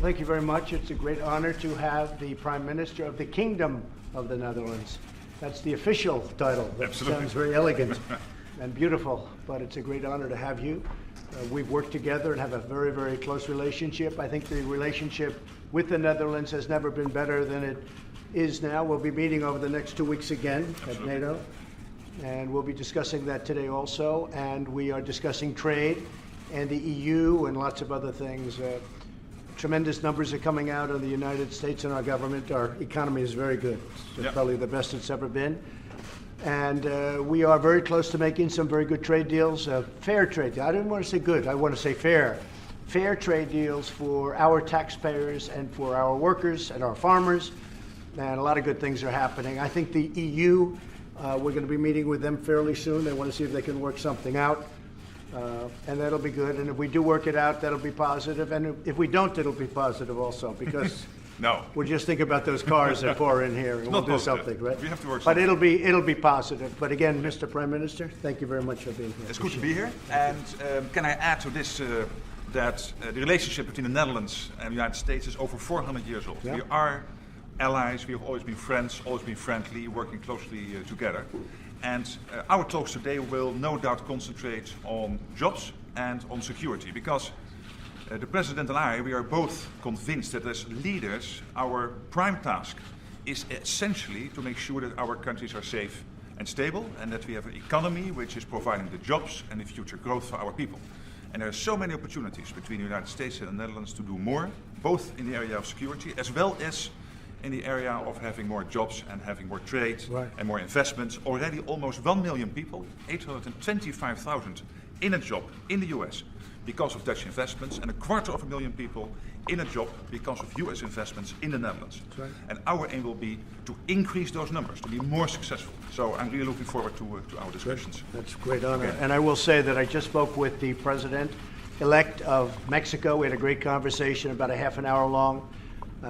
thank you very much. It's a great honor to have the Prime Minister of the Kingdom of the Netherlands. That's the official title. That Absolutely. sounds very elegant and beautiful, but it's a great honor to have you. We've worked together and have a very, very close relationship. I think the relationship with the Netherlands has never been better than it is now. We'll be meeting over the next 2 weeks again at NATO, and we'll be discussing that today also. And we are discussing trade and the EU and lots of other things. Tremendous numbers are coming out of the United States and our government. Our economy is very good. It's probably the best it's ever been. And we are very close to making some very good trade deals, fair trade deals. I didn't want to say good, I want to say fair. Fair trade deals for our taxpayers and for our workers and our farmers. And a lot of good things are happening. I think the EU, we're going to be meeting with them fairly soon. They want to see if they can work something out. And that'll be good. And if we do work it out, that'll be positive. And if we don't, it'll be positive also, because no, we'll just think about those cars that pour in here and we'll do something, right? We have to work but it'll be positive. But again, Mr. Prime Minister, thank you very much for being here. It's good to be here. And can I add to this that the relationship between the Netherlands and the United States is over 400 years old. Yeah. We are allies. We have always been friends, always been friendly, working closely together. And our talks today will no doubt concentrate on jobs and on security, because the President and I, we are both convinced that as leaders, our prime task is essentially to make sure that our countries are safe and stable, and that we have an economy which is providing the jobs and the future growth for our people. And there are so many opportunities between the United States and the Netherlands to do more, both in the area of security as well as in the area of having more jobs and having more trade and more investments. Already almost 1 million people, 825,000 in a job in the US because of Dutch investments, and 250,000 people in a job because of US investments in the Netherlands. And our aim will be to increase those numbers, to be more successful. So I'm really looking forward to our discussions. That's a great honor. Okay. And I will say that I just spoke with the President-elect of Mexico. We had a great conversation, about a half an hour long.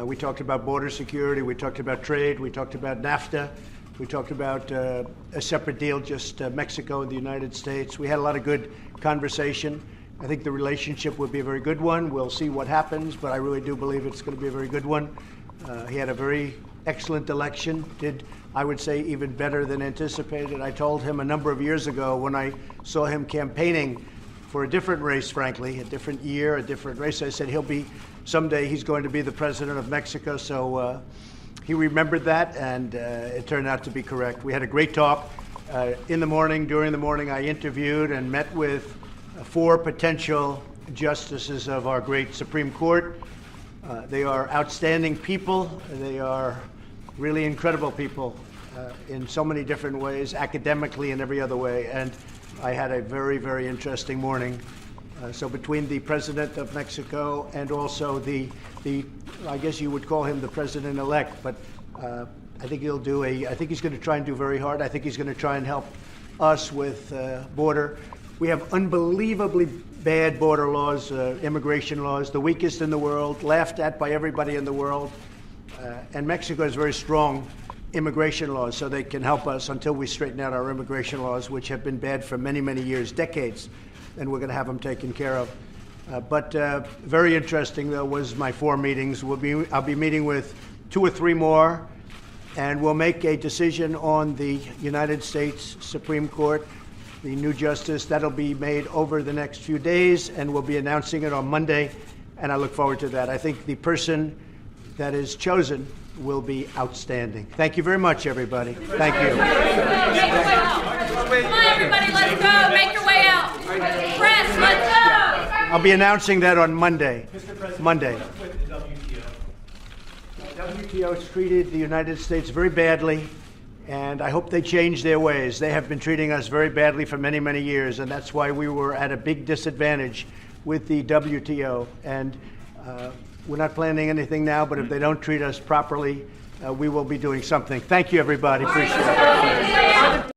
We talked about border security, we talked about trade, we talked about NAFTA, we talked about a separate deal, just Mexico and the United States. We had a lot of good conversation. I think the relationship will be a very good one. We'll see what happens, but I really do believe it's going to be a very good one. He had a very excellent election, did, I would say, even better than anticipated. I told him a number of years ago when I saw him campaigning for a different race, frankly, a different year, a different race, I said someday he's going to be the president of Mexico. So he remembered that, and it turned out to be correct. We had a great talk. In the morning, during the morning, I interviewed and met with 4 potential justices of our great Supreme Court. They are outstanding people. They are really incredible people in so many different ways, academically and every other way. And I had a very, very interesting morning. So between the President of Mexico and also the I guess you would call him the President-elect, but I think I think he's going to try and do very hard. I think he's going to try and help us with border. We have unbelievably bad border laws, immigration laws, the weakest in the world, laughed at by everybody in the world. And Mexico has very strong immigration laws, so they can help us until we straighten out our immigration laws, which have been bad for many, many years, decades, and we're going to have them taken care of. But very interesting, though, was my 4 meetings. I'll be meeting with 2 or 3 more, and we'll make a decision on the United States Supreme Court, the new justice. That'll be made over the next few days, and we'll be announcing it on Monday, and I look forward to that. I think the person that is chosen will be outstanding. Thank you very much, everybody. Thank you. Come on, everybody, let's go. Make your way out. Press, let's go. I'll be announcing that on Monday. Monday. WTO has treated the United States very badly, and I hope they change their ways. They have been treating us very badly for many, many years, and that's why we were at a big disadvantage with the WTO. And we're not planning anything now, but if they don't treat us properly, we will be doing something. Thank you, everybody. Appreciate it.